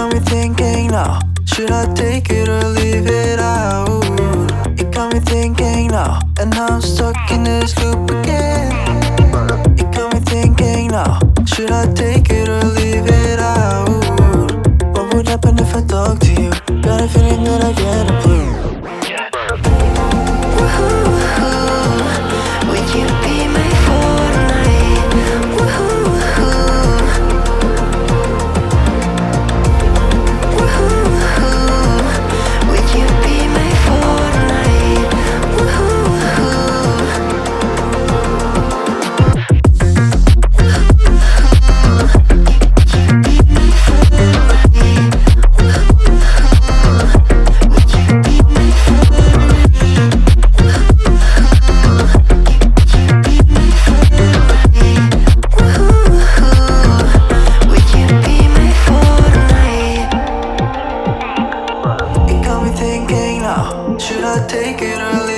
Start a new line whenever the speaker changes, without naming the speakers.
got me thinking now, should I take it or leave it out? It got me thinking now, and now I'm stuck in this loop again. It got me thinking now, should I take it or leave it out? What would happen if I talk to you? Got a feeling that I get a clue.
Would you be my Fortnite? Would you be my Fortnite?
It got me thinking now, should I take it or leave it out?